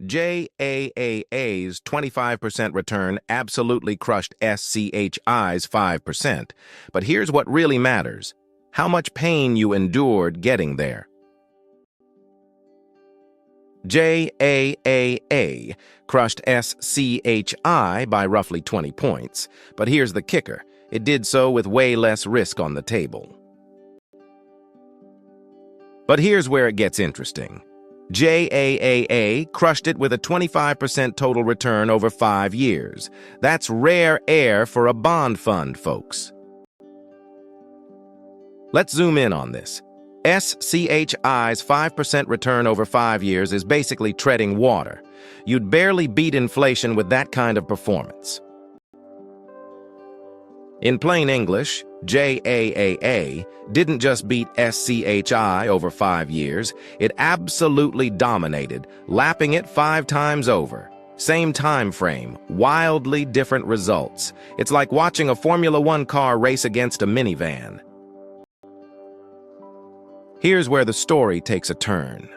JAAA's 25% return absolutely crushed SCHI's 5%. But here's what really matters: how much pain you endured getting there. JAAA crushed SCHI by roughly 20 points, but here's the kicker: it did so with way less risk on the table. But here's where it gets interesting. JAAA crushed it with a 25% total return over 5 years. That's rare air for a bond fund, folks. Let's zoom in on this. SCHI's 5% return over 5 years is basically treading water. You'd barely beat inflation with that kind of performance. In plain English, JAAA didn't just beat SCHI over 5 years, it absolutely dominated, lapping it 5 times over. Same time frame, wildly different results. It's like watching a Formula One car race against a minivan. Here's where the story takes a turn.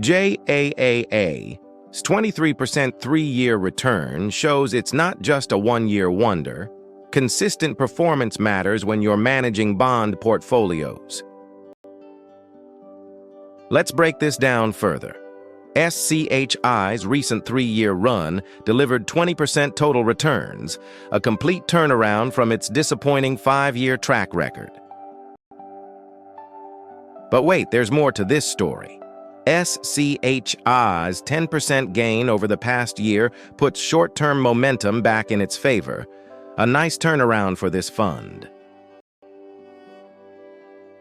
JAAA's 23% 3-year return shows it's not just a one-year wonder. Consistent performance matters when you're managing bond portfolios. Let's break this down further. SCHI's recent 3-year run delivered 20% total returns, a complete turnaround from its disappointing 5-year track record. But wait, there's more to this story. SCHI's 10% gain over the past year puts short-term momentum back in its favor. A nice turnaround for this fund.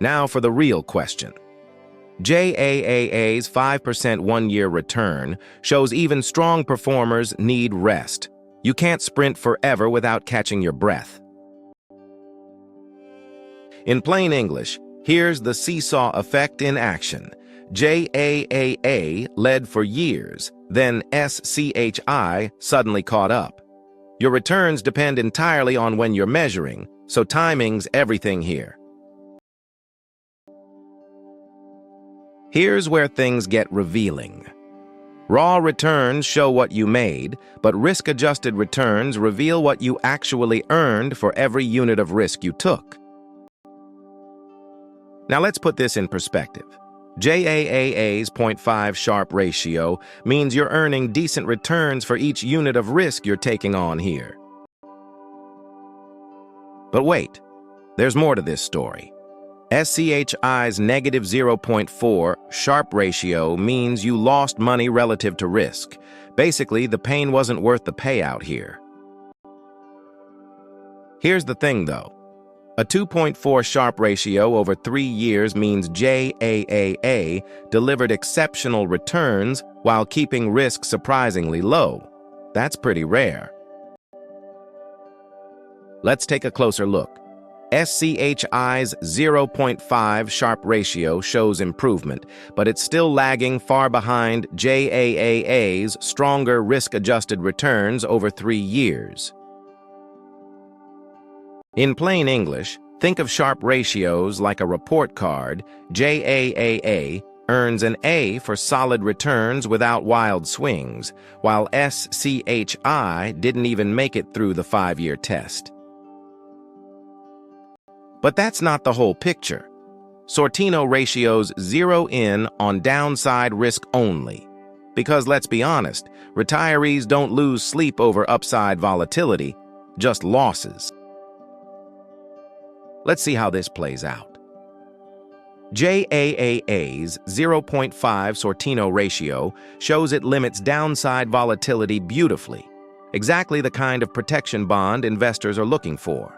Now for the real question. JAAA's 5% one-year return shows even strong performers need rest. You can't sprint forever without catching your breath. In plain English, here's the seesaw effect in action. JAAA led for years, then SCHI suddenly caught up. Your returns depend entirely on when you're measuring, so timing's everything here. Here's where things get revealing. Raw returns show what you made, but risk-adjusted returns reveal what you actually earned for every unit of risk you took. Now let's put this in perspective. JAAA's 0.5 Sharpe ratio means you're earning decent returns for each unit of risk you're taking on here. But wait, there's more to this story. SCHI's negative 0.4 Sharpe ratio means you lost money relative to risk. Basically, the pain wasn't worth the payout here. Here's the thing, though. A 2.4 Sharpe ratio over 3 years means JAAA delivered exceptional returns while keeping risk surprisingly low. That's pretty rare. Let's take a closer look. SCHI's 0.5 Sharpe ratio shows improvement, but it's still lagging far behind JAAA's stronger risk-adjusted returns over 3 years. In plain English, think of Sharpe ratios like a report card. JAAA earns an A for solid returns without wild swings, while SCHI didn't even make it through the 5-year test. But that's not the whole picture. Sortino ratios zero in on downside risk only. Because let's be honest, retirees don't lose sleep over upside volatility, just losses. Let's see how this plays out. JAAA's 0.5 Sortino ratio shows it limits downside volatility beautifully, exactly the kind of protection bond investors are looking for.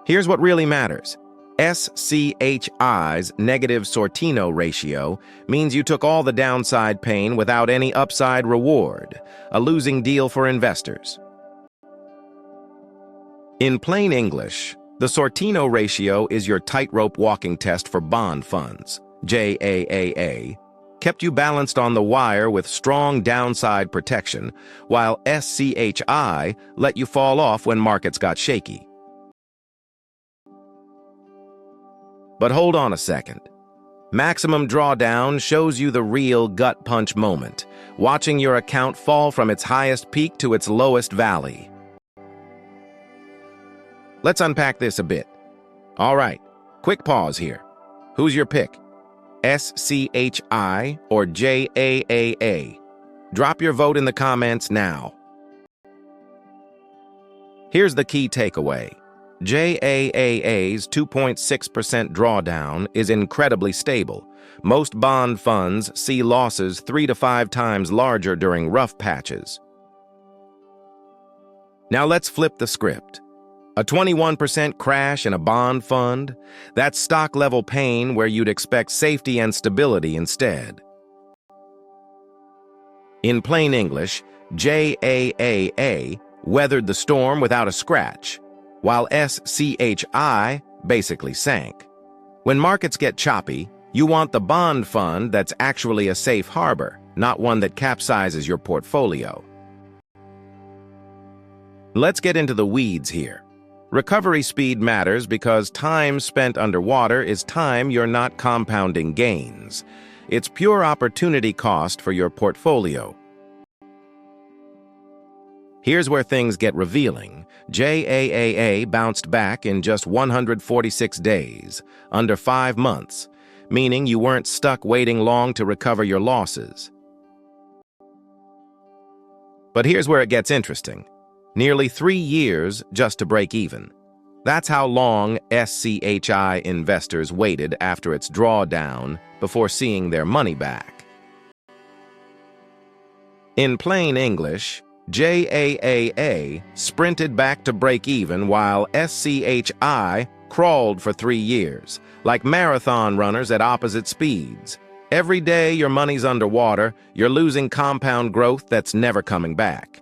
Here's what really matters. SCHI's negative Sortino ratio means you took all the downside pain without any upside reward, a losing deal for investors. In plain English, the Sortino ratio is your tightrope walking test for bond funds. JAAA kept you balanced on the wire with strong downside protection, while SCHI let you fall off when markets got shaky. But hold on a second. Maximum drawdown shows you the real gut punch moment, watching your account fall from its highest peak to its lowest valley. Let's unpack this a bit. All right, quick pause here. Who's your pick? SCHI or JAAA? Drop your vote in the comments now. Here's the key takeaway. JAAA's 2.6% drawdown is incredibly stable. Most bond funds see losses 3 to 5 times larger during rough patches. Now let's flip the script. A 21% crash in a bond fund? That's stock-level pain where you'd expect safety and stability instead. In plain English, JAAA weathered the storm without a scratch, while SCHI basically sank. When markets get choppy, you want the bond fund that's actually a safe harbor, not one that capsizes your portfolio. Let's get into the weeds here. Recovery speed matters because time spent underwater is time you're not compounding gains. It's pure opportunity cost for your portfolio. Here's where things get revealing. JAAA bounced back in just 146 days, under 5 months, meaning you weren't stuck waiting long to recover your losses. But here's where it gets interesting. Nearly 3 years just to break even. That's how long SCHI investors waited after its drawdown before seeing their money back. In plain English, JAAA sprinted back to break even while SCHI crawled for 3 years, like marathon runners at opposite speeds. Every day your money's underwater, you're losing compound growth that's never coming back.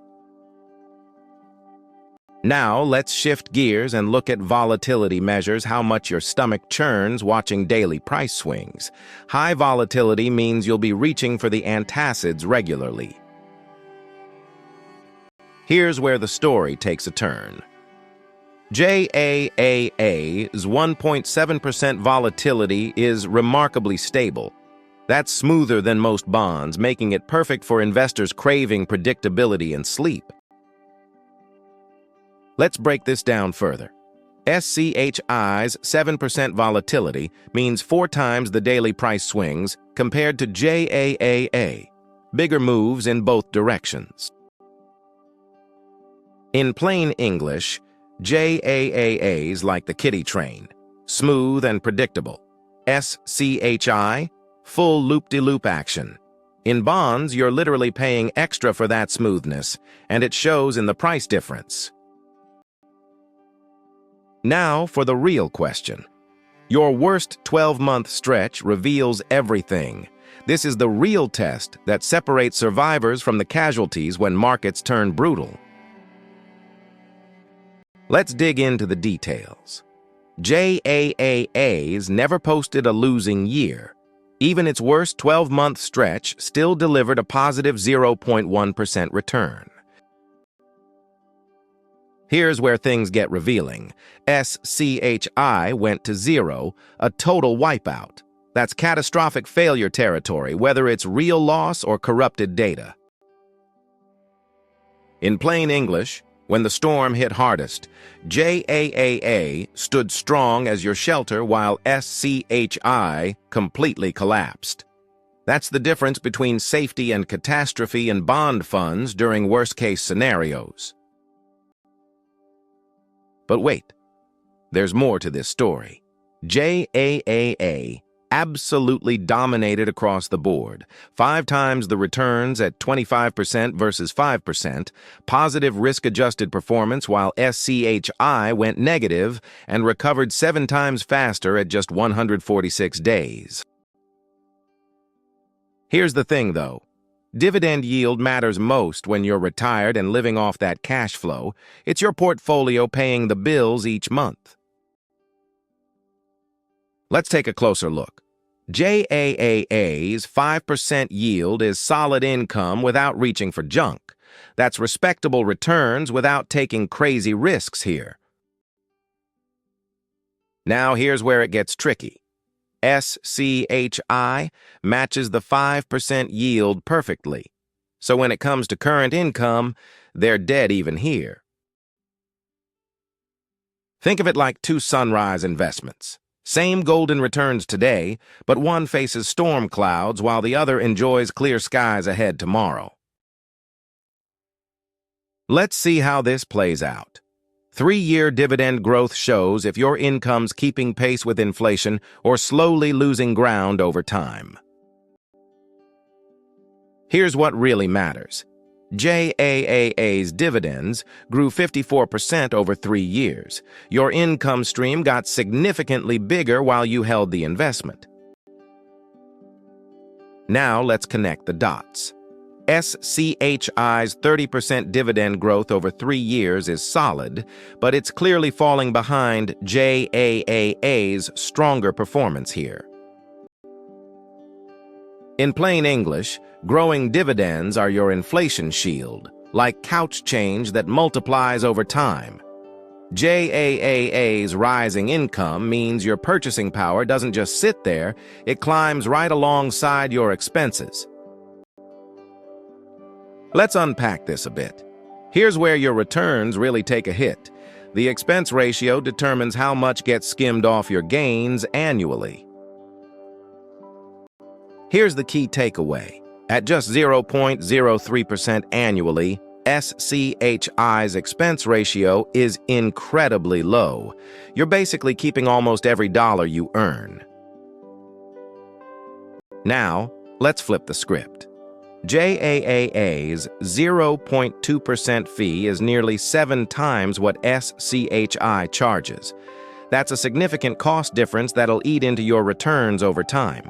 Now, let's shift gears and look at volatility measures, how much your stomach churns watching daily price swings. High volatility means you'll be reaching for the antacids regularly. Here's where the story takes a turn. JAAA's 1.7% volatility is remarkably stable. That's smoother than most bonds, making it perfect for investors craving predictability and sleep. Let's break this down further. SCHI's 7% volatility means 4 times the daily price swings compared to JAAA. Bigger moves in both directions. In plain English, JAAA's like the kiddie train, smooth and predictable. SCHI, full loop-de-loop action. In bonds, you're literally paying extra for that smoothness, and it shows in the price difference. Now for the real question. Your worst 12-month stretch reveals everything. This is the real test that separates survivors from the casualties when markets turn brutal. Let's dig into the details. JAAA's never posted a losing year. Even its worst 12-month stretch still delivered a positive 0.1% return. Here's where things get revealing. SCHI went to 0, a total wipeout. That's catastrophic failure territory, whether it's real loss or corrupted data. In plain English, when the storm hit hardest, JAAA stood strong as your shelter while SCHI completely collapsed. That's the difference between safety and catastrophe in bond funds during worst-case scenarios. But wait, there's more to this story. JAAA absolutely dominated across the board. 5 times the returns at 25% versus 5%, positive risk-adjusted performance while SCHI went negative and recovered 7 times faster at just 146 days. Here's the thing, though. Dividend yield matters most when you're retired and living off that cash flow. It's your portfolio paying the bills each month. Let's take a closer look. JAAA's 5% yield is solid income without reaching for junk. That's respectable returns without taking crazy risks here. Now here's where it gets tricky. SCHI matches the 5% yield perfectly. So when it comes to current income, they're dead even here. Think of it like two sunrise investments. Same golden returns today, but one faces storm clouds while the other enjoys clear skies ahead tomorrow. Let's see how this plays out. 3-year dividend growth shows if your income's keeping pace with inflation or slowly losing ground over time. Here's what really matters. JAAA's dividends grew 54% over 3 years. Your income stream got significantly bigger while you held the investment. Now let's connect the dots. SCHI's 30% dividend growth over 3 years is solid, but it's clearly falling behind JAAA's stronger performance here. In plain English, growing dividends are your inflation shield, like couch change that multiplies over time. JAAA's rising income means your purchasing power doesn't just sit there, it climbs right alongside your expenses. Let's unpack this a bit. Here's where your returns really take a hit. The expense ratio determines how much gets skimmed off your gains annually. Here's the key takeaway. At just 0.03% annually, SCHI's expense ratio is incredibly low. You're basically keeping almost every dollar you earn. Now, let's flip the script. JAAA's 0.2% fee is nearly 7 times what SCHI charges. That's a significant cost difference that'll eat into your returns over time.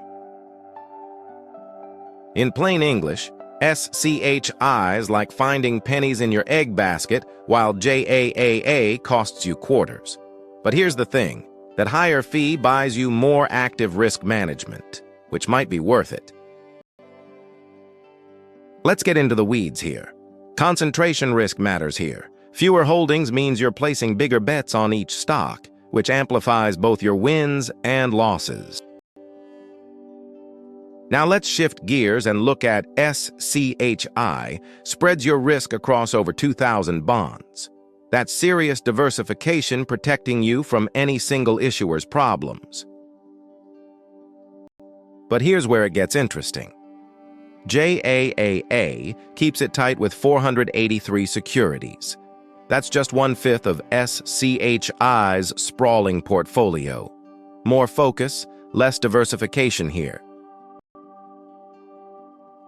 In plain English, SCHI's like finding pennies in your egg basket, while JAAA costs you quarters. But here's the thing, that higher fee buys you more active risk management, which might be worth it. Let's get into the weeds here. Concentration risk matters here. Fewer holdings means you're placing bigger bets on each stock, which amplifies both your wins and losses. Now let's shift gears and look at SCHI spreads your risk across over 2,000 bonds. That's serious diversification protecting you from any single issuer's problems. But here's where it gets interesting. JAAA keeps it tight with 483 securities. That's just 1/5 of SCHI's sprawling portfolio. More focus, less diversification here.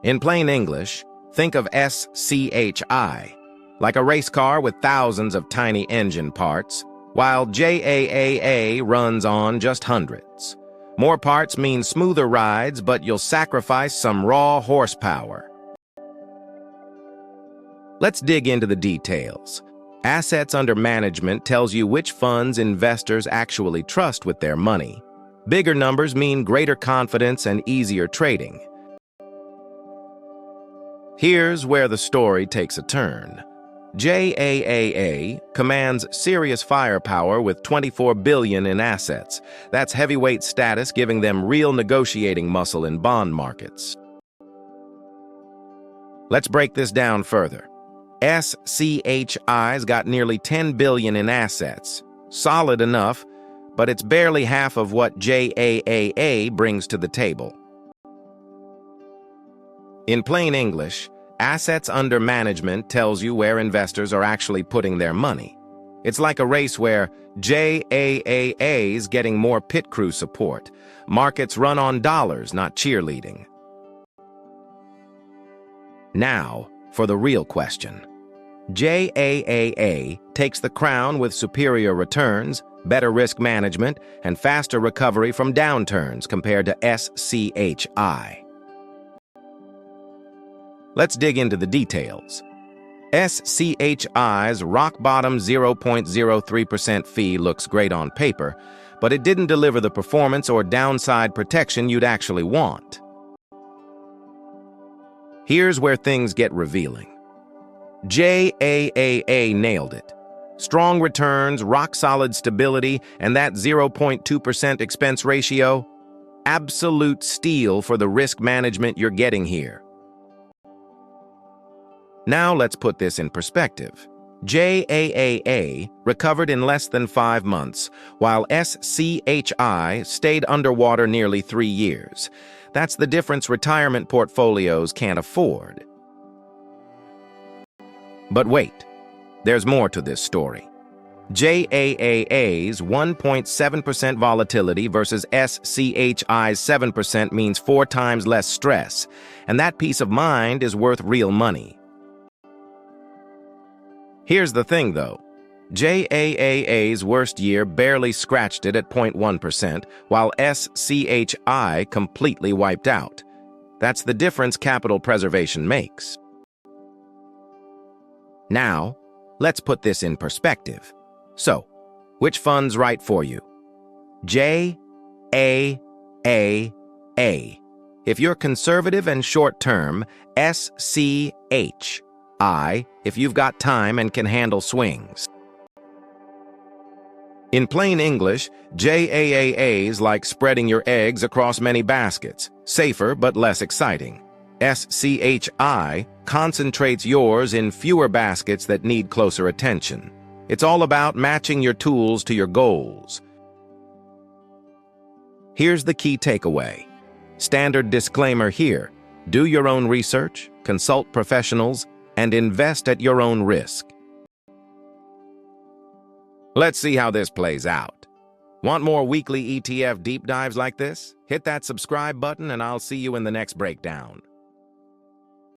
In plain English, think of SCHI like a race car with thousands of tiny engine parts, while JAAA runs on just hundreds. More parts mean smoother rides, but you'll sacrifice some raw horsepower. Let's dig into the details. Assets under management tells you which funds investors actually trust with their money. Bigger numbers mean greater confidence and easier trading. Here's where the story takes a turn. JAAA commands serious firepower with $24 billion in assets. That's heavyweight status, giving them real negotiating muscle in bond markets. Let's break this down further. SCHI's got nearly $10 billion in assets. Solid enough, but it's barely half of what JAAA brings to the table. In plain English, assets under management tells you where investors are actually putting their money. It's like a race where JAAA's getting more pit crew support. Markets run on dollars, not cheerleading. Now, for the real question. JAAA takes the crown with superior returns, better risk management, and faster recovery from downturns compared to SCHI. Let's dig into the details. SCHI's rock-bottom 0.03% fee looks great on paper, but it didn't deliver the performance or downside protection you'd actually want. Here's where things get revealing. JAAA nailed it. Strong returns, rock-solid stability, and that 0.2% expense ratio. absolute steal for the risk management you're getting here. Now let's put this in perspective. JAAA recovered in less than 5 months, while SCHI stayed underwater nearly 3 years. That's the difference retirement portfolios can't afford. But wait, there's more to this story. JAAA's 1.7% volatility versus SCHI's 7% means 4 times less stress, and that peace of mind is worth real money. Here's the thing, though. JAAA's worst year barely scratched it at 0.1%, while SCHI completely wiped out. That's the difference capital preservation makes. Now, let's put this in perspective. So, which fund's right for you? JAAA. If you're conservative and short-term, SCHI. If you've got time and can handle swings. In plain English, JAAA's like spreading your eggs across many baskets, safer but less exciting. SCHI concentrates yours in fewer baskets that need closer attention. It's all about matching your tools to your goals. Here's the key takeaway. Standard disclaimer here. Do your own research, consult professionals, and invest at your own risk. Let's see how this plays out. Want more weekly ETF deep dives like this? Hit that subscribe button and I'll see you in the next breakdown.